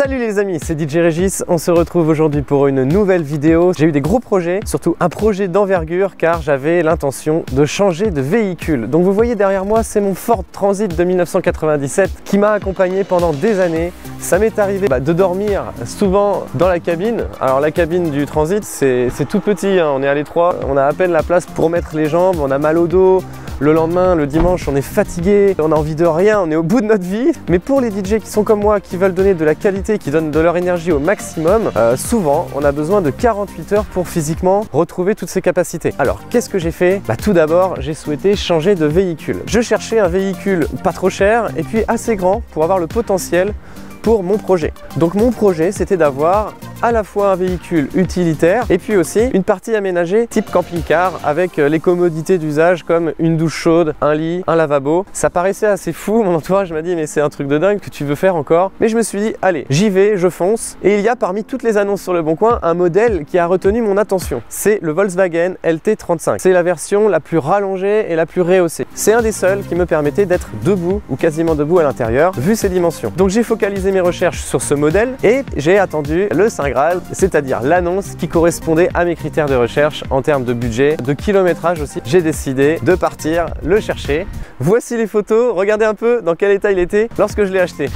Salut les amis, c'est DJ Régis, on se retrouve aujourd'hui pour une nouvelle vidéo. J'ai eu des gros projets, surtout un projet d'envergure car j'avais l'intention de changer de véhicule. Donc vous voyez derrière moi, c'est mon Ford Transit de 1997 qui m'a accompagné pendant des années. Ça m'est arrivé de dormir souvent dans la cabine. Alors la cabine du Transit, c'est tout petit, hein. On est à l'étroit, on a à peine la place pour mettre les jambes, on a mal au dos. Le lendemain, le dimanche, on est fatigué, on a envie de rien, on est au bout de notre vie. Mais pour les DJ qui sont comme moi, qui veulent donner de la qualité, qui donnent de leur énergie au maximum, souvent, on a besoin de 48 heures pour physiquement retrouver toutes ces capacités. Alors, qu'est-ce que j'ai fait? Tout d'abord, j'ai souhaité changer de véhicule. Je cherchais un véhicule pas trop cher et puis assez grand pour avoir le potentiel pour mon projet. Donc mon projet, c'était d'avoir à la fois un véhicule utilitaire et puis aussi une partie aménagée type camping-car avec les commodités d'usage comme une douche chaude, un lit, un lavabo. Ça paraissait assez fou, mon entourage m'a dit mais c'est un truc de dingue que tu veux faire encore. Mais je me suis dit allez, j'y vais, je fonce. Et il y a parmi toutes les annonces sur le Bon Coin un modèle qui a retenu mon attention. C'est le Volkswagen LT35. C'est la version la plus rallongée et la plus rehaussée. C'est un des seuls qui me permettait d'être debout ou quasiment debout à l'intérieur vu ses dimensions. Donc j'ai focalisé mes recherches sur ce modèle et j'ai attendu le Saint Graal, c'est-à-dire l'annonce qui correspondait à mes critères de recherche en termes de budget, de kilométrage aussi. J'ai décidé de partir le chercher. Voici les photos, regardez un peu dans quel état il était lorsque je l'ai acheté.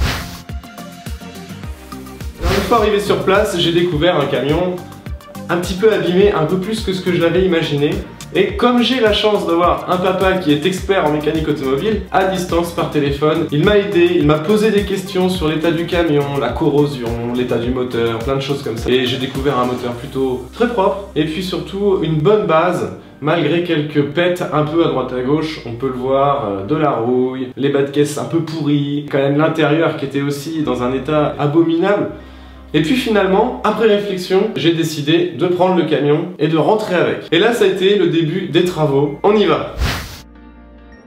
Une fois arrivé sur place, j'ai découvert un camion un petit peu abîmé, un peu plus que ce que je l'avais imaginé. Et comme j'ai la chance d'avoir un papa qui est expert en mécanique automobile, à distance par téléphone, il m'a aidé, il m'a posé des questions sur l'état du camion, la corrosion, l'état du moteur, plein de choses comme ça. Et j'ai découvert un moteur plutôt très propre et puis surtout une bonne base. Malgré quelques pètes un peu à droite à gauche, on peut le voir, de la rouille, les bas de caisse un peu pourris, quand même l'intérieur qui était aussi dans un état abominable. Et puis finalement, après réflexion, j'ai décidé de prendre le camion et de rentrer avec. Et là, ça a été le début des travaux. On y va!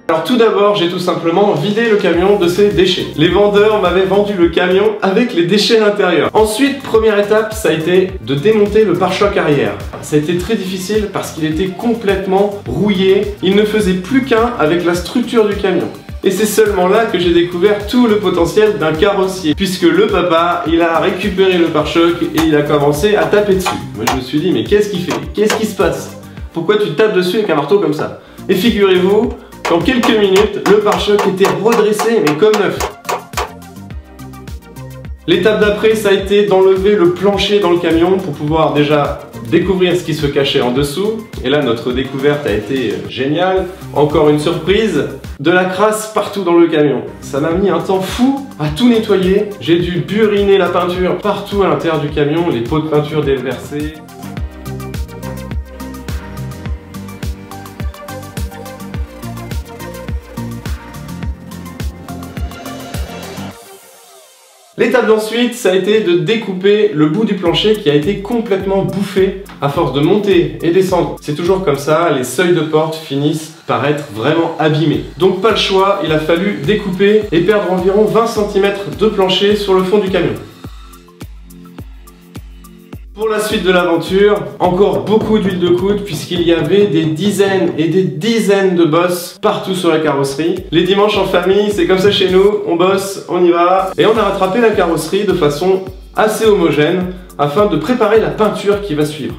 Alors tout d'abord, j'ai tout simplement vidé le camion de ses déchets. Les vendeurs m'avaient vendu le camion avec les déchets à l'intérieur. Ensuite, première étape, ça a été de démonter le pare-choc arrière. Ça a été très difficile parce qu'il était complètement rouillé. Il ne faisait plus qu'un avec la structure du camion. Et c'est seulement là que j'ai découvert tout le potentiel d'un carrossier. Puisque le papa, il a récupéré le pare-choc et il a commencé à taper dessus. Moi je me suis dit, mais qu'est-ce qu'il fait? Qu'est-ce qui se passe? Pourquoi tu tapes dessus avec un marteau comme ça? Et figurez-vous qu'en quelques minutes, le pare-choc était redressé, mais comme neuf. L'étape d'après, ça a été d'enlever le plancher dans le camion pour pouvoir déjà découvrir ce qui se cachait en dessous. Et là, notre découverte a été géniale. Encore une surprise, de la crasse partout dans le camion. Ça m'a mis un temps fou à tout nettoyer. J'ai dû buriner la peinture partout à l'intérieur du camion, les pots de peinture déversés. L'étape d'ensuite, ça a été de découper le bout du plancher qui a été complètement bouffé à force de monter et descendre. C'est toujours comme ça, les seuils de porte finissent par être vraiment abîmés. Donc pas le choix, il a fallu découper et perdre environ 20 cm de plancher sur le fond du camion. Pour la suite de l'aventure, encore beaucoup d'huile de coude puisqu'il y avait des dizaines et des dizaines de bosses partout sur la carrosserie. Les dimanches en famille, c'est comme ça chez nous, on bosse, on y va. Et on a rattrapé la carrosserie de façon assez homogène afin de préparer la peinture qui va suivre.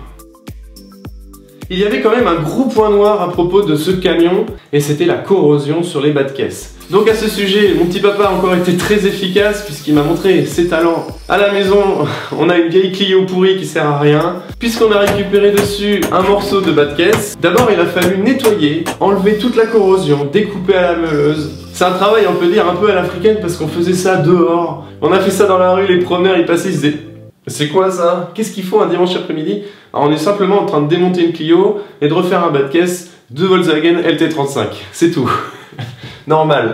Il y avait quand même un gros point noir à propos de ce camion et c'était la corrosion sur les bas de caisse. Donc à ce sujet, mon petit papa a encore été très efficace puisqu'il m'a montré ses talents. À la maison, on a une vieille Clio pourrie qui sert à rien. Puisqu'on a récupéré dessus un morceau de bas de caisse, d'abord il a fallu nettoyer, enlever toute la corrosion, découper à la meuleuse. C'est un travail, on peut dire, un peu à l'africaine parce qu'on faisait ça dehors. On a fait ça dans la rue, les promeneurs ils passaient, ils se disaient c'est quoi ça? Qu'est-ce qu'ils font un dimanche après-midi? Alors on est simplement en train de démonter une Clio et de refaire un bas de caisse de Volkswagen LT35. C'est tout. Normal.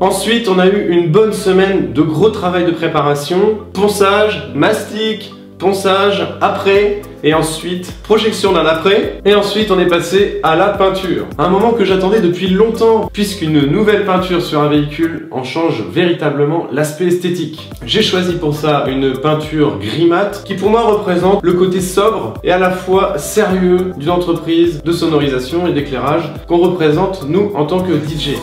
Ensuite, on a eu une bonne semaine de gros travail de préparation, ponçage, mastic, ponçage après, et ensuite projection d'un après, et ensuite on est passé à la peinture. Un moment que j'attendais depuis longtemps, puisqu'une nouvelle peinture sur un véhicule en change véritablement l'aspect esthétique. J'ai choisi pour ça une peinture gris mat, qui pour moi représente le côté sobre et à la fois sérieux d'une entreprise de sonorisation et d'éclairage qu'on représente nous en tant que DJ.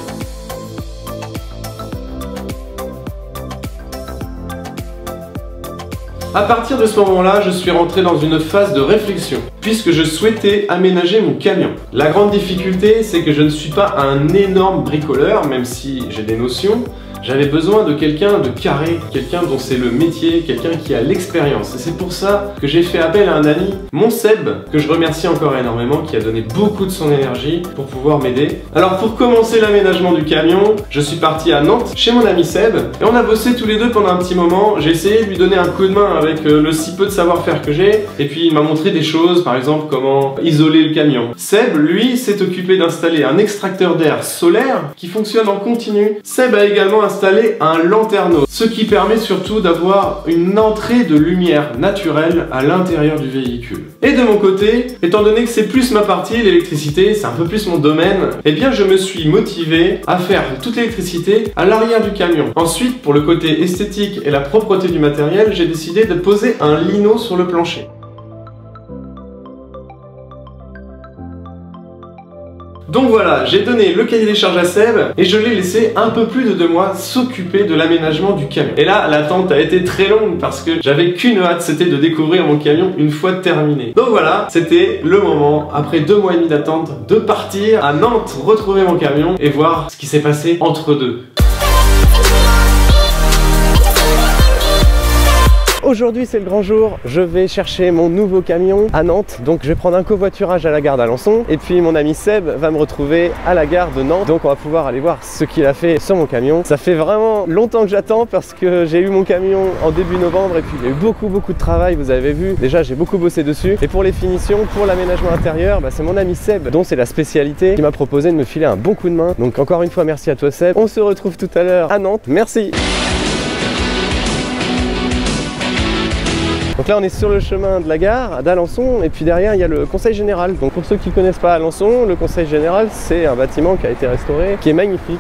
À partir de ce moment-là, je suis rentré dans une phase de réflexion, puisque je souhaitais aménager mon camion. La grande difficulté, c'est que je ne suis pas un énorme bricoleur, même si j'ai des notions. J'avais besoin de quelqu'un de carré, quelqu'un dont c'est le métier, quelqu'un qui a l'expérience. Et c'est pour ça que j'ai fait appel à un ami, mon Seb, que je remercie encore énormément, qui a donné beaucoup de son énergie pour pouvoir m'aider. Alors pour commencer l'aménagement du camion, je suis parti à Nantes, chez mon ami Seb, et on a bossé tous les deux pendant un petit moment. J'ai essayé de lui donner un coup de main avec le si peu de savoir-faire que j'ai, et puis il m'a montré des choses, par exemple comment isoler le camion. Seb, lui, s'est occupé d'installer un extracteur d'air solaire qui fonctionne en continu. Seb a également installer un lanterneau, ce qui permet surtout d'avoir une entrée de lumière naturelle à l'intérieur du véhicule. Et de mon côté, étant donné que c'est plus ma partie, l'électricité, c'est un peu plus mon domaine, eh bien je me suis motivé à faire toute l'électricité à l'arrière du camion. Ensuite, pour le côté esthétique et la propreté du matériel, j'ai décidé de poser un lino sur le plancher. Donc voilà, j'ai donné le cahier des charges à Seb et je l'ai laissé un peu plus de 2 mois s'occuper de l'aménagement du camion. Et là, l'attente a été très longue parce que j'avais qu'une hâte, c'était de découvrir mon camion une fois terminé. Donc voilà, c'était le moment, après 2 mois et demi d'attente, de partir à Nantes, retrouver mon camion et voir ce qui s'est passé entre deux. Aujourd'hui c'est le grand jour, je vais chercher mon nouveau camion à Nantes, donc je vais prendre un covoiturage à la gare d'Alençon et puis mon ami Seb va me retrouver à la gare de Nantes, donc on va pouvoir aller voir ce qu'il a fait sur mon camion. Ça fait vraiment longtemps que j'attends parce que j'ai eu mon camion en début novembre et puis il y a eu beaucoup de travail, vous avez vu, déjà j'ai beaucoup bossé dessus et pour les finitions, pour l'aménagement intérieur, c'est mon ami Seb dont c'est la spécialité qui m'a proposé de me filer un bon coup de main, donc encore une fois merci à toi Seb, on se retrouve tout à l'heure à Nantes, merci. Donc là on est sur le chemin de la gare d'Alençon et puis derrière il y a le Conseil Général. Donc pour ceux qui ne connaissent pas Alençon, le Conseil Général c'est un bâtiment qui a été restauré, qui est magnifique.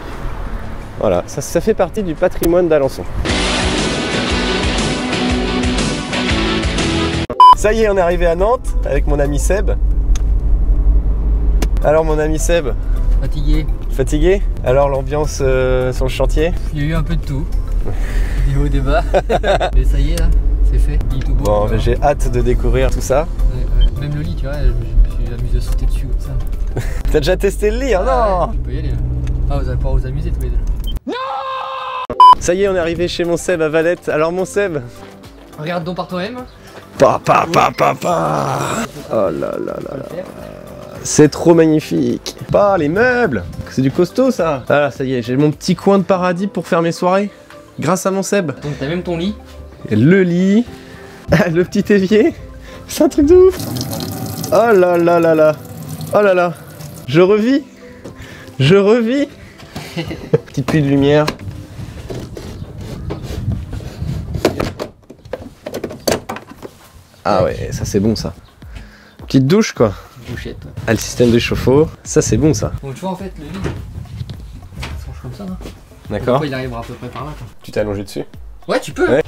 Voilà, ça fait partie du patrimoine d'Alençon. Ça y est, on est arrivé à Nantes avec mon ami Seb. Alors mon ami Seb? Fatigué. Fatigué? Alors l'ambiance sur le chantier? Il y a eu un peu de tout. Des hauts, des bas. Mais ça y est là. C'est fait, il est tout beau. Bon, j'ai hâte de découvrir tout ça. Ouais. Même le lit, tu vois, je me suis amusé à sauter dessus comme ça. T'as déjà testé le lit, hein? Non? Tu peux y aller. Ah, vous allez pouvoir vous amuser tous les deux. Non! Ça y est, on est arrivé chez mon Seb à Valette. Alors mon Seb? Regarde donc par toi-même. Papa. Oh là là là là. C'est trop magnifique. Bah, les meubles. C'est du costaud ça. Voilà, ça y est, j'ai mon petit coin de paradis pour faire mes soirées. Grâce à mon Seb. Donc t'as même ton lit. Le lit, le petit évier, c'est un truc de ouf. Oh là là là là, oh là là, je revis. Petite pluie de lumière. Ah ouais, ça c'est bon ça. Petite douche quoi. Douchette. Ah, le système de chauffe-eau, ça c'est bon ça. Donc tu vois en fait le lit, ça se range comme ça là. D'accord. Il arrivera à peu près par là quoi. Tu t'es allongé dessus? Ouais, tu peux. Ouais.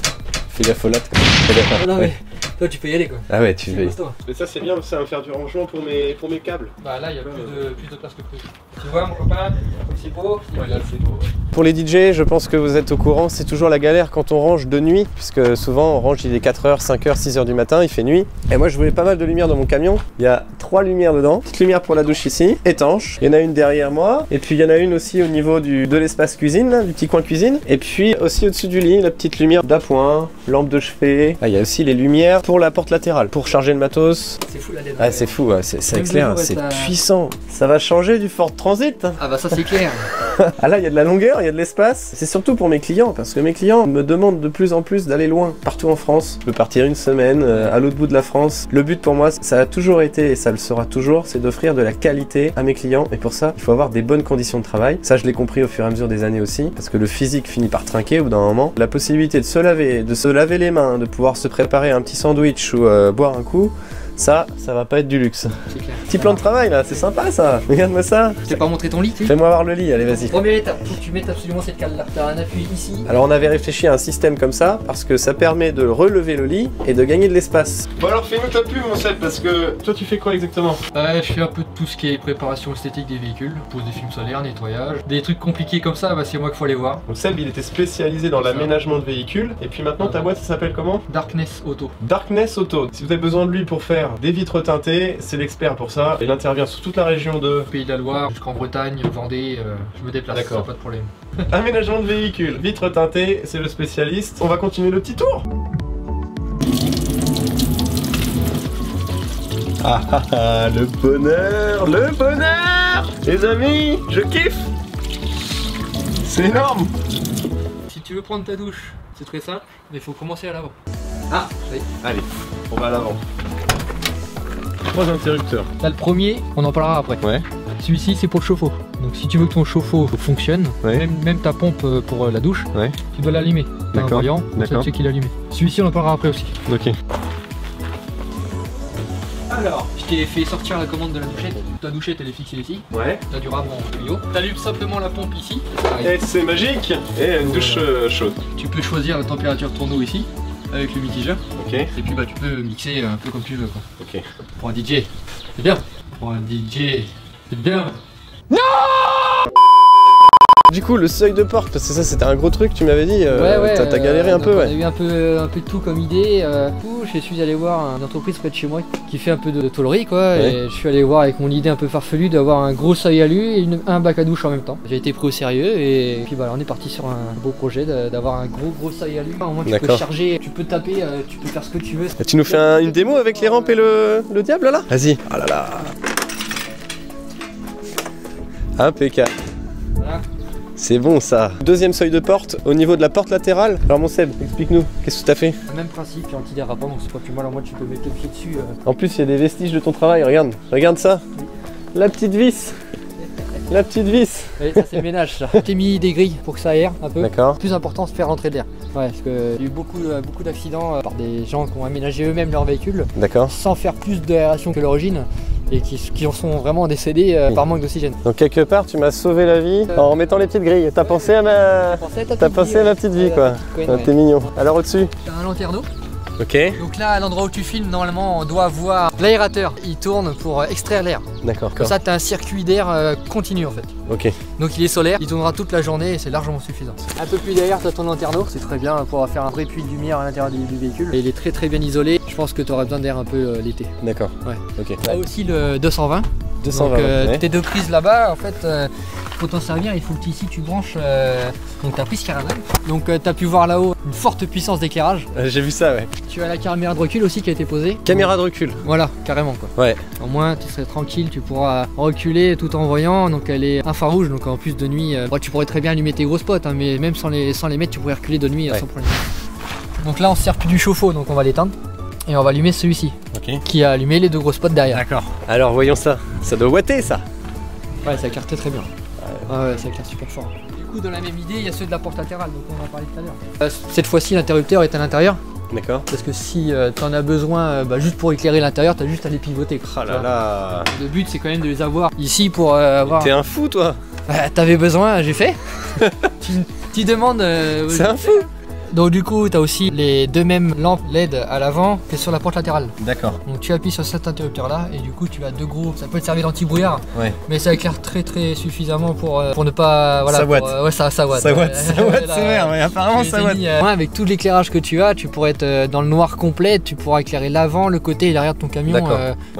Fais gaffe aux lattes. Ah non mais toi tu peux y aller quoi. Ah ouais, tu veux. Mais ça c'est bien, ça va me faire du rangement pour mes câbles. Bah là il y a plus de place que prévu. Tu vois mon copain, c'est beau. Ouais, là c'est beau. Ouais. Pour les DJ, je pense que vous êtes au courant, c'est toujours la galère quand on range de nuit, puisque souvent on range il est 4h, 5h, 6h du matin, il fait nuit. Et moi je voulais pas mal de lumière dans mon camion. Il y a 3 lumières dedans. Petite lumière pour la douche ici, étanche. Il y en a une derrière moi. Et puis il y en a une aussi au niveau de l'espace cuisine, là, du petit coin cuisine. Et puis aussi au-dessus du lit, la petite lumière d'appoint, lampe de chevet. Ah, il y a aussi les lumières pour la porte latérale, pour charger le matos. C'est fou la LED. Ah c'est fou, ouais, c'est clair, c'est puissant. Ça va changer du Ford Transit. Ah bah ça c'est clair. Ah là, il y a de la longueur, il y a de l'espace. C'est surtout pour mes clients, parce que mes clients me demandent de plus en plus d'aller loin, partout en France. Je peux partir une semaine à l'autre bout de la France. Le but pour moi, ça a toujours été et ça le sera toujours, c'est d'offrir de la qualité à mes clients. Et pour ça, il faut avoir des bonnes conditions de travail. Ça, je l'ai compris au fur et à mesure des années aussi, parce que le physique finit par trinquer au bout d'un moment. La possibilité de se laver les mains, de pouvoir se préparer un petit sandwich ou boire un coup, ça va pas être du luxe. C'est clair. Petit plan de travail là, c'est sympa ça. Regarde-moi ça. Je t'ai pas montré ton lit? Fais-moi voir le lit, allez vas-y. Première étape, faut que tu mettes absolument cette cale là. T'as un appui ici. Alors on avait réfléchi à un système comme ça parce que ça permet de relever le lit et de gagner de l'espace. Bon alors fais-nous ta pub mon Seb, parce que toi tu fais quoi exactement? Je fais un peu de tout ce qui est préparation esthétique des véhicules, pose des films solaires, nettoyage. Des trucs compliqués comme ça, bah, c'est moi qu'il faut aller voir. Donc Seb il était spécialisé dans l'aménagement de véhicules, et puis maintenant ta boîte ça s'appelle comment? Darkness Auto. Darkness Auto. Si vous avez besoin de lui pour faire des vitres teintées, c'est l'expert pour ça. Il intervient sur toute la région de Pays de la Loire jusqu'en Bretagne, Vendée, je me déplace, D'accord. pas de problème. aménagement de véhicules, vitres teintées, c'est le spécialiste. On va continuer le petit tour. Ah ah ah, le bonheur, le bonheur. Les amis, je kiffe. C'est énorme. Si tu veux prendre ta douche, c'est très simple, mais il faut commencer à l'avant. Ah, oui. Allez, on va à l'avant. 3 interrupteurs. Là, le premier, on en parlera après. Ouais. Celui-ci, c'est pour le chauffe-eau. Donc si tu veux que ton chauffe-eau fonctionne, Ouais. même ta pompe pour la douche, Ouais. tu dois l'allumer. T'as un D'accord. voyant, comme ça D'accord. tu sais qu'il est allumé. Celui-ci, on en parlera après aussi. Ok. Alors, je t'ai fait sortir la commande de la douchette. Ta douchette, elle est fixée ici. Ouais. T'as du rabot en tuyau. T'allumes simplement la pompe ici. Et c'est magique. Et une douche chaude. Tu peux choisir la température de ton eau ici, avec le mitigeur. Ok. Et puis bah tu peux mixer un peu comme tu veux quoi. Ok. Pour un DJ, c'est bien. Pour un DJ, c'est bien. Du coup, le seuil de porte, parce que ça c'était un gros truc, tu m'avais dit, Ouais, t'as galéré un peu, on a ouais. eu un peu de tout comme idée. Du coup, je suis allé voir une entreprise près de chez moi qui fait un peu de tôlerie quoi. Ouais. Et je suis allé voir avec mon idée un peu farfelue d'avoir un gros seuil alu et un bac à douche en même temps. J'ai été pris au sérieux et puis voilà, on est parti sur un beau projet d'avoir un gros seuil alu. Au moins tu peux D'accord. charger, tu peux taper, tu peux faire ce que tu veux. Tu nous fais une démo avec les rampes et le diable là? Vas-y. Ah là là. Impeccable. Voilà. C'est bon ça. Deuxième seuil de porte au niveau de la porte latérale. Alors mon Seb, explique-nous, qu'est-ce que t'as fait? Le même principe, puis antidérapant, donc c'est pas plus mal. En moins tu peux mettre le pied dessus. En plus il y a des vestiges de ton travail, regarde ça. La petite vis. La petite vis. Et ça c'est le ménage ça. J'ai mis des grilles pour que ça aère un peu. D'accord. Le plus important c'est de faire rentrer de l'air. Ouais, parce qu'il y a eu beaucoup d'accidents par des gens qui ont aménagé eux-mêmes leur véhicule D'accord. sans faire plus d'aération que l'origine et qui en sont vraiment décédés par manque d'oxygène. Donc quelque part tu m'as sauvé la vie en mettant les petites grilles. T'as pensé à ma petite vie quoi. Ah, t'es mignon. Alors au-dessus. T'as un lanterneau. Ok. Donc là à l'endroit où tu filmes normalement on doit voir l'aérateur. Il tourne pour extraire l'air. D'accord. Comme ça t'as un circuit d'air continu en fait. Ok. Donc il est solaire, il tournera toute la journée et c'est largement suffisant. Un peu plus derrière t'as ton lanterneau, c'est très bien pour faire un vrai puits de lumière à l'intérieur du véhicule. Et il est très bien isolé, je pense que tu auras besoin d'air un peu l'été. D'accord. Ouais. Ok. T'as aussi le 220. 220. Donc ouais. tes deux prises là-bas, en fait, pour t'en servir, il faut que ici tu branches donc ta prise caravane. Donc tu as pu voir là-haut une forte puissance d'éclairage. J'ai vu ça, ouais. Tu as la caméra de recul aussi qui a été posée. Caméra de recul. Voilà, carrément quoi. Ouais. Au moins tu serais tranquille, tu pourras reculer tout en voyant. Donc elle est infrarouge, donc en plus de nuit, tu pourrais très bien allumer tes gros spots, hein, mais même sans les mettre, tu pourrais reculer de nuit sans problème. Donc là on se sert plus du chauffe-eau, donc on va l'éteindre. Et on va allumer celui-ci, qui a allumé les deux gros spots derrière. D'accord. Alors voyons ça. Ça doit ouatter ça. Ouais, ça éclaire très bien. Ouais, ça éclaire super fort. Du coup, dans la même idée, il y a ceux de la porte latérale, donc on en a parlé tout à l'heure. Cette fois-ci, l'interrupteur est à l'intérieur. D'accord. Parce que si tu en as besoin juste pour éclairer l'intérieur, tu as juste à les pivoter. Ah là là. Le but, c'est quand même de les avoir ici pour avoir. T'es un fou toi. T'avais besoin, j'ai fait. tu demandes. C'est un fou. Donc du coup, tu as aussi les deux mêmes lampes LED à l'avant que sur la porte latérale. D'accord. Donc tu appuies sur cet interrupteur là et du coup tu as deux gros, ça peut te servir d'anti-brouillard, Ouais. mais ça éclaire très suffisamment pour ne pas... Voilà, Ça watt. Ouais, ça watt. Ça watt sévère, mais apparemment ça watt. Avec tout l'éclairage que tu as, tu pourrais être dans le noir complet, tu pourras éclairer l'avant, le côté et l'arrière de ton camion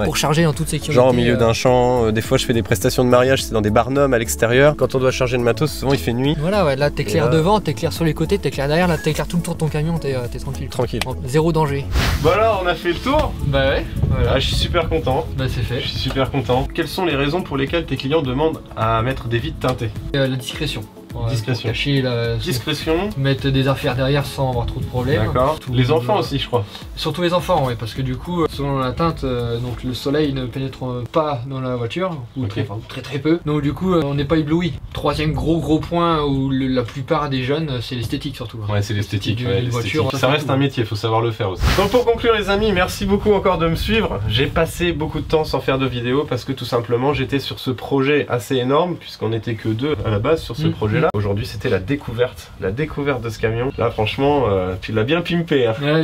pour charger en toute sécurité. Genre au milieu d'un champ, des fois je fais des prestations de mariage, c'est dans des barnums à l'extérieur. Quand on doit charger le matos, souvent il fait nuit. Voilà, ouais, là t'éclaires devant, t'éclaires sur les côtés, t'éclaires derrière, là t'éclaires faire tout le tour de ton camion, t'es tranquille. Tranquille. Zéro danger. Bon alors, on a fait le tour. Bah ouais, voilà. Ah, je suis super content. Bah c'est fait. Je suis super content. Quelles sont les raisons pour lesquelles tes clients demandent à mettre des vitres teintées? La discrétion. Ouais, Discrétion. pour cacher Discrétion. mettre des affaires derrière sans avoir trop de problèmes. D'accord. Les enfants aussi, je crois. Surtout les enfants, ouais, parce que du coup, selon la teinte, donc le soleil ne pénètre pas dans la voiture, ou Ok. très peu. Donc du coup, on n'est pas ébloui. Troisième gros point où la plupart des jeunes, c'est l'esthétique surtout. Ouais, c'est l'esthétique. Ouais, voiture. ça reste un métier, faut savoir le faire aussi. Donc pour conclure les amis, merci beaucoup encore de me suivre. J'ai passé beaucoup de temps sans faire de vidéo parce que tout simplement j'étais sur ce projet assez énorme puisqu'on n'était que deux à la base sur ce projet là. Aujourd'hui c'était la découverte de ce camion. Là franchement, tu l'as bien pimpé. Hein. Ouais,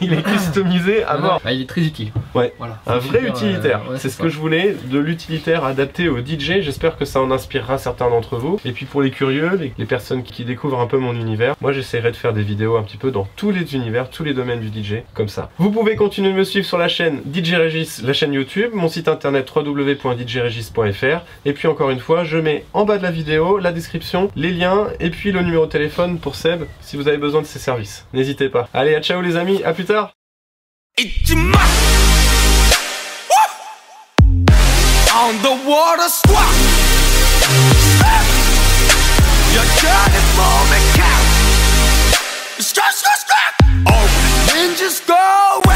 Il est customisé à mort. Bah, il est très utile. Ouais, voilà. un vrai utilitaire. Ouais, c'est ce que je voulais, de l'utilitaire adapté au DJ. J'espère que ça en inspirera certains d'entre vous. Et puis pour les curieux, les personnes qui découvrent un peu mon univers, moi j'essaierai de faire des vidéos un petit peu dans tous les univers, tous les domaines du DJ, comme ça. Vous pouvez continuer de me suivre sur la chaîne DJ Régis, la chaîne YouTube, mon site internet www.djregis.fr. Et puis encore une fois, je mets en bas de la vidéo la description, les liens et puis le numéro de téléphone pour Seb si vous avez besoin de ses services. N'hésitez pas. Allez, à ciao les amis, à plus tard. On the water squat. You're turning for the count. Scratch. Oh, ninjas go.